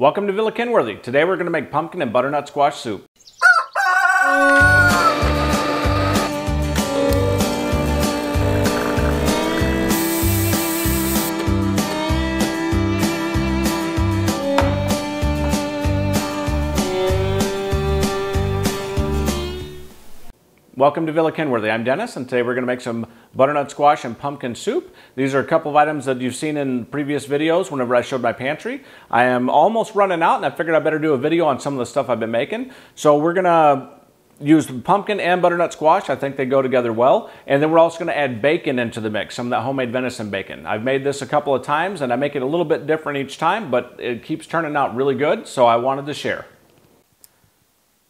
Welcome to Villakinworthy. Today we're going to make pumpkin and butternut squash soup. Welcome to Villakinworthy. I'm Dennis, and today we're going to make some butternut squash and pumpkin soup. These are a couple of items that you've seen in previous videos whenever I showed my pantry. I am almost running out, and I figured I better do a video on some of the stuff I've been making. So we're going to use pumpkin and butternut squash. I think they go together well. And then we're also going to add bacon into the mix, some of that homemade venison bacon. I've made this a couple of times, and I make it a little bit different each time, but it keeps turning out really good, so I wanted to share.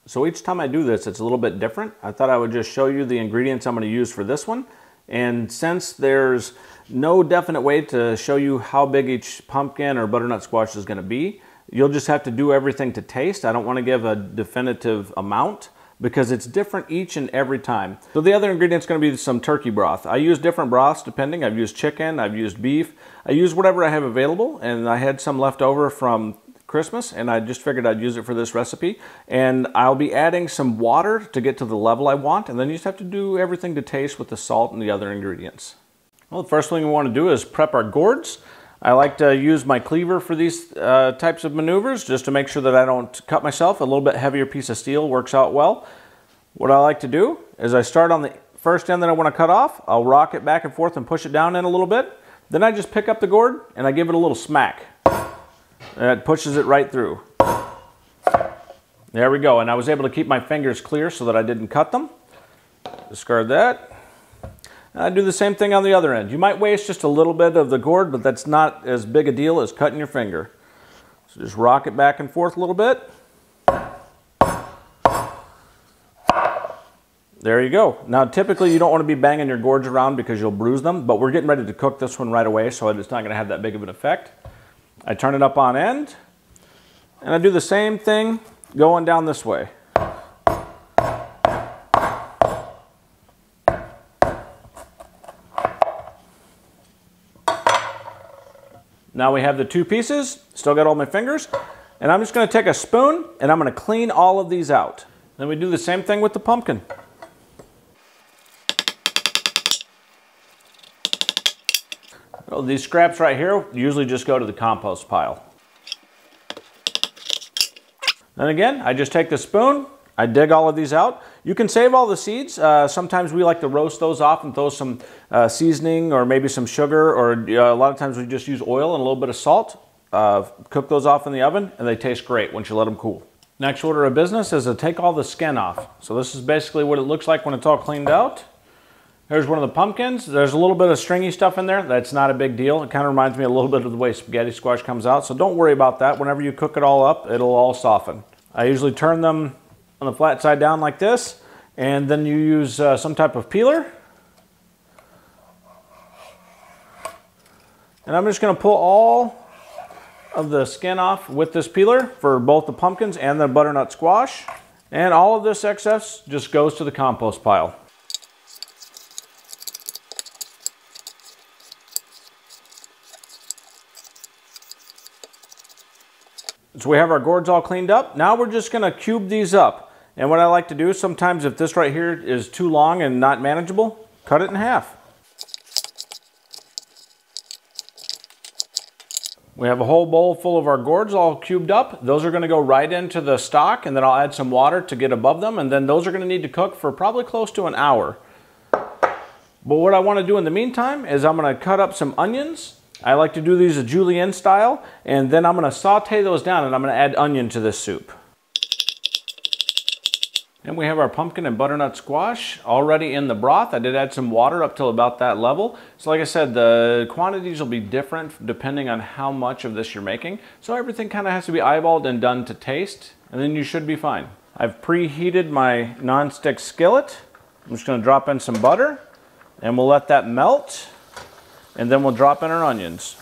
So each time I do this, it's a little bit different. I thought I would just show you the ingredients I'm going to use for this one. And since there's no definite way to show you how big each pumpkin or butternut squash is going to be, you'll just have to do everything to taste. I don't want to give a definitive amount because it's different each and every time. So the other ingredient is going to be some turkey broth. I use different broths depending. I've used chicken, I've used beef. I use whatever I have available, and I had some left over from Christmas, and I just figured I'd use it for this recipe. And I'll be adding some water to get to the level I want, and then you just have to do everything to taste with the salt and the other ingredients. Well, the first thing we want to do is prep our gourds. I like to use my cleaver for these types of maneuvers just to make sure that I don't cut myself. A little bit heavier piece of steel works out well. What I like to do is I start on the first end that I want to cut off. I'll rock it back and forth and push it down in a little bit. Then I just pick up the gourd and I give it a little smack. And it pushes it right through. There we go. And I was able to keep my fingers clear so that I didn't cut them. Discard that. And I do the same thing on the other end. You might waste just a little bit of the gourd, but that's not as big a deal as cutting your finger. So just rock it back and forth a little bit. There you go. Now typically you don't want to be banging your gourds around because you'll bruise them, but we're getting ready to cook this one right away, so it's not going to have that big of an effect. I turn it up on end, and I do the same thing going down this way. Now we have the two pieces, still got all my fingers, and I'm just going to take a spoon and I'm going to clean all of these out. Then we do the same thing with the pumpkin. Well, these scraps right here usually just go to the compost pile. And again, I just take the spoon, I dig all of these out. You can save all the seeds. Sometimes we like to roast those off and throw some seasoning or maybe some sugar, or a lot of times we just use oil and a little bit of salt. Cook those off in the oven and they taste great once you let them cool. Next order of business is to take all the skin off. So this is basically what it looks like when it's all cleaned out. Here's one of the pumpkins. There's a little bit of stringy stuff in there. That's not a big deal. It kind of reminds me a little bit of the way spaghetti squash comes out, so don't worry about that. Whenever you cook it all up, it'll all soften. I usually turn them on the flat side down like this, and then you use some type of peeler. And I'm just going to pull all of the skin off with this peeler for both the pumpkins and the butternut squash. And all of this excess just goes to the compost pile. So we have our gourds all cleaned up. Now we're just going to cube these up. And what I like to do, sometimes if this right here is too long and not manageable, cut it in half. We have a whole bowl full of our gourds all cubed up. Those are going to go right into the stock, and then I'll add some water to get above them, and then those are going to need to cook for probably close to an hour. But what I want to do in the meantime is I'm going to cut up some onions. I like to do these a julienne style, and then I'm going to saute those down and I'm going to add onion to this soup. And we have our pumpkin and butternut squash already in the broth. I did add some water up till about that level. So like I said, the quantities will be different depending on how much of this you're making. So everything kind of has to be eyeballed and done to taste, and then you should be fine. I've preheated my non-stick skillet. I'm just going to drop in some butter, and we'll let that melt. And then we'll drop in our onions.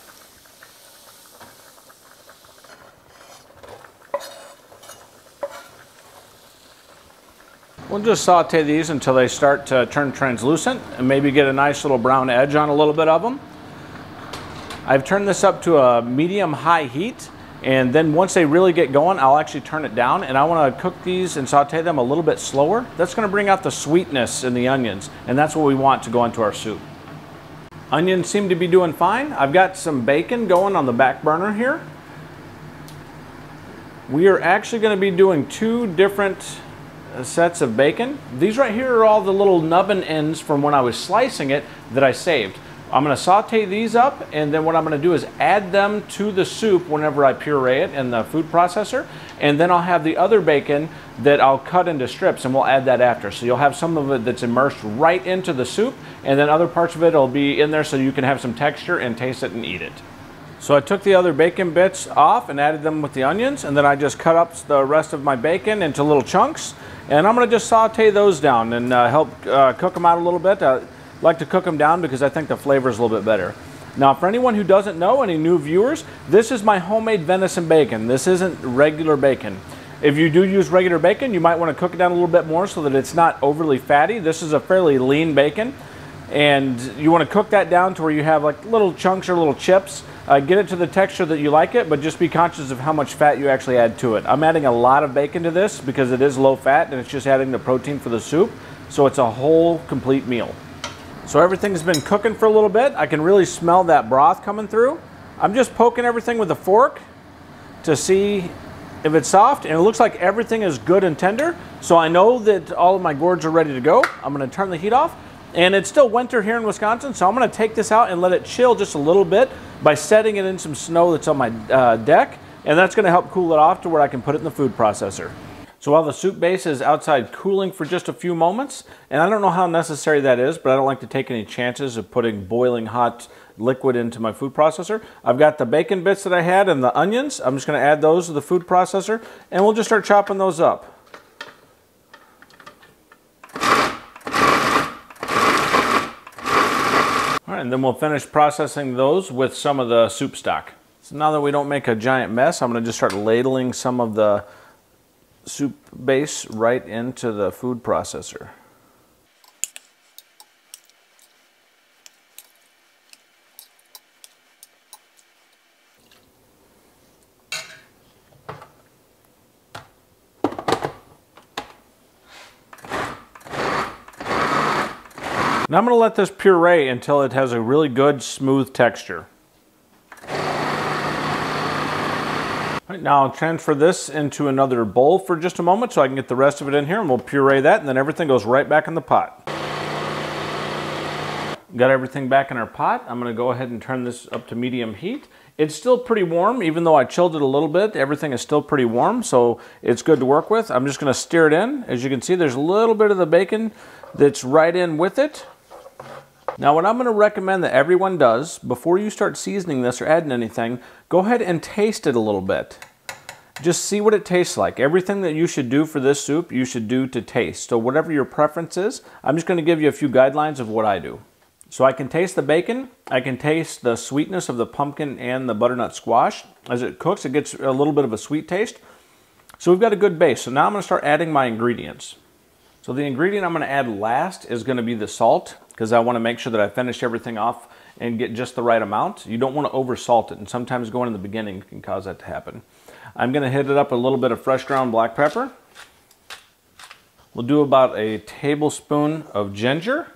We'll just saute these until they start to turn translucent and maybe get a nice little brown edge on a little bit of them. I've turned this up to a medium-high heat, And then once they really get going, I'll actually turn it down, and I want to cook these and saute them a little bit slower. That's going to bring out the sweetness in the onions, and that's what we want to go into our soup. Onions seem to be doing fine. I've got some bacon going on the back burner here. We are actually going to be doing 2 different sets of bacon. These right here are all the little nubbin ends from when I was slicing it that I saved. I'm going to saute these up, and then what I'm going to do is add them to the soup whenever I puree it in the food processor, and then I'll have the other bacon that I'll cut into strips, and we'll add that after. So you'll have some of it that's immersed right into the soup, and then other parts of it will be in there so you can have some texture and taste it and eat it. So I took the other bacon bits off and added them with the onions, and then I just cut up the rest of my bacon into little chunks, and I'm going to just saute those down and help cook them out a little bit. Like to cook them down because I think the flavor is a little bit better. Now, for anyone who doesn't know, any new viewers, this is my homemade venison bacon. This isn't regular bacon. If you do use regular bacon, you might want to cook it down a little bit more so that it's not overly fatty. This is a fairly lean bacon, and you want to cook that down to where you have like little chunks or little chips. Get it to the texture that you like it, but just be conscious of how much fat you actually add to it. I'm adding a lot of bacon to this because it is low fat and it's just adding the protein for the soup, so it's a whole complete meal. So everything's been cooking for a little bit. I can really smell that broth coming through. I'm just poking everything with a fork to see if it's soft, and it looks like everything is good and tender. So I know that all of my gourds are ready to go. I'm going to turn the heat off, and it's still winter here in Wisconsin, so I'm going to take this out and let it chill just a little bit by setting it in some snow that's on my deck, and that's going to help cool it off to where I can put it in the food processor. So while the soup base is outside cooling for just a few moments, and I don't know how necessary that is, but I don't like to take any chances of putting boiling hot liquid into my food processor. I've got the bacon bits that I had and the onions. I'm just going to add those to the food processor, and we'll just start chopping those up. All right, and then we'll finish processing those with some of the soup stock. So now that we don't make a giant mess, I'm going to just start ladling some of the soup base right into the food processor. Now I'm going to let this puree until it has a really good smooth texture. Right, now I'll transfer this into another bowl for just a moment so I can get the rest of it in here, and we'll puree that, and then everything goes right back in the pot. Got everything back in our pot. I'm going to go ahead and turn this up to medium heat. It's still pretty warm, even though I chilled it a little bit. Everything is still pretty warm, so it's good to work with. I'm just going to stir it in. As you can see, there's a little bit of the bacon that's right in with it. Now what I'm going to recommend that everyone does, before you start seasoning this or adding anything, go ahead and taste it a little bit. Just see what it tastes like. Everything that you should do for this soup, you should do to taste. So whatever your preference is, I'm just going to give you a few guidelines of what I do. So I can taste the bacon, I can taste the sweetness of the pumpkin and the butternut squash. As it cooks, it gets a little bit of a sweet taste. So we've got a good base. So now I'm going to start adding my ingredients. So the ingredient I'm going to add last is going to be the salt, because I want to make sure that I finish everything off and get just the right amount. You don't want to over salt it, and sometimes going in the beginning can cause that to happen. I'm going to hit it up with a little bit of fresh ground black pepper. We'll do about a tablespoon of ginger.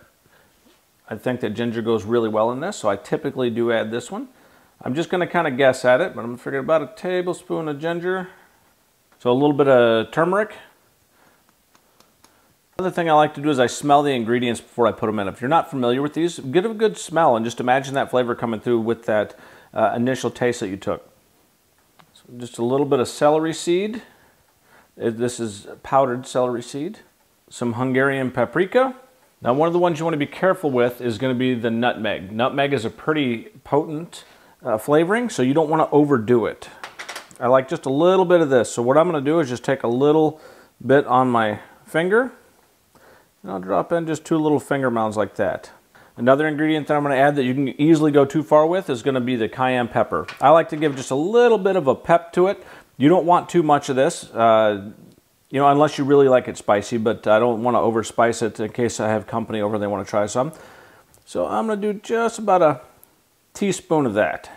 I think that ginger goes really well in this, so I typically do add this one. I'm just going to kind of guess at it, but I'm going to figure about a tablespoon of ginger. So a little bit of turmeric. Another thing I like to do is I smell the ingredients before I put them in. If you're not familiar with these, get a good smell and just imagine that flavor coming through with that initial taste that you took. So just a little bit of celery seed. This is powdered celery seed. Some Hungarian paprika. Now one of the ones you want to be careful with is going to be the nutmeg. Nutmeg is a pretty potent flavoring, so you don't want to overdo it. I like just a little bit of this. So what I'm going to do is just take a little bit on my finger. And I'll drop in just 2 little finger mounds like that. Another ingredient that I'm going to add that you can easily go too far with is going to be the cayenne pepper. I like to give just a little bit of a pep to it. You don't want too much of this, you know, unless you really like it spicy, but I don't want to overspice it in case I have company over and they want to try some. So I'm going to do just about a teaspoon of that.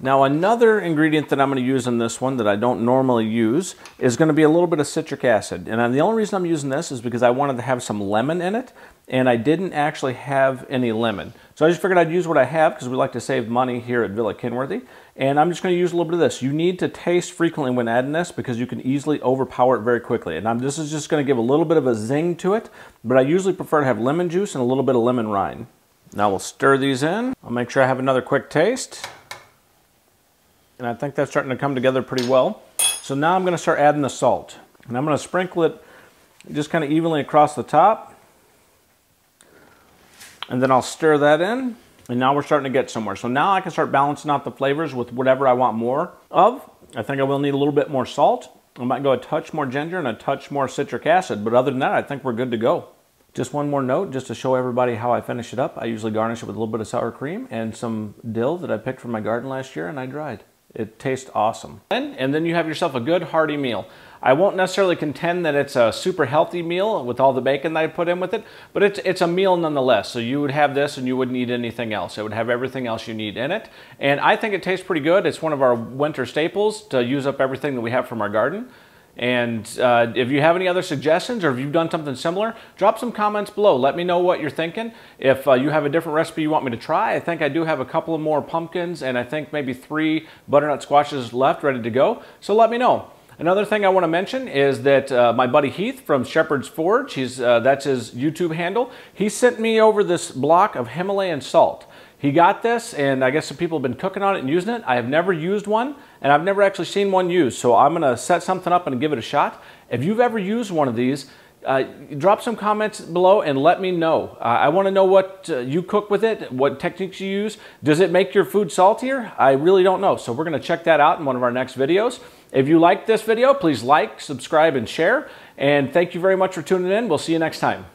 Now another ingredient that I'm going to use in this one that I don't normally use is going to be a little bit of citric acid. And the only reason I'm using this is because I wanted to have some lemon in it, and I didn't actually have any lemon. So I just figured I'd use what I have because we like to save money here at Villa Kinworthy. And I'm just going to use a little bit of this. You need to taste frequently when adding this because you can easily overpower it very quickly. And this is just going to give a little bit of a zing to it, but I usually prefer to have lemon juice and a little bit of lemon rind. Now we'll stir these in. I'll make sure I have another quick taste. And I think that's starting to come together pretty well. So now I'm going to start adding the salt. And I'm going to sprinkle it just kind of evenly across the top. And then I'll stir that in. And now we're starting to get somewhere. So now I can start balancing out the flavors with whatever I want more of. I think I will need a little bit more salt. I might go a touch more ginger and a touch more citric acid. But other than that, I think we're good to go. Just one more note, just to show everybody how I finish it up. I usually garnish it with a little bit of sour cream and some dill that I picked from my garden last year and I dried. It tastes awesome. And then you have yourself a good hearty meal. I won't necessarily contend that it's a super healthy meal with all the bacon that I put in with it, but it's a meal nonetheless. So you would have this and you wouldn't eat anything else. It would have everything else you need in it. And I think it tastes pretty good. It's one of our winter staples to use up everything that we have from our garden. And if you have any other suggestions or if you've done something similar, drop some comments below. Let me know what you're thinking. If you have a different recipe you want me to try, I think I do have a couple of more pumpkins and I think maybe 3 butternut squashes left ready to go. So let me know. Another thing I want to mention is that my buddy Heath from Shepherd's Forge, that's his YouTube handle, he sent me over this block of Himalayan salt. He got this, and I guess some people have been cooking on it and using it. I have never used one, and I've never actually seen one used, so I'm going to set something up and give it a shot. If you've ever used one of these, drop some comments below and let me know. I want to know what you cook with it, what techniques you use. Does it make your food saltier? I really don't know, so we're going to check that out in one of our next videos. If you liked this video, please like, subscribe, and share. And thank you very much for tuning in. We'll see you next time.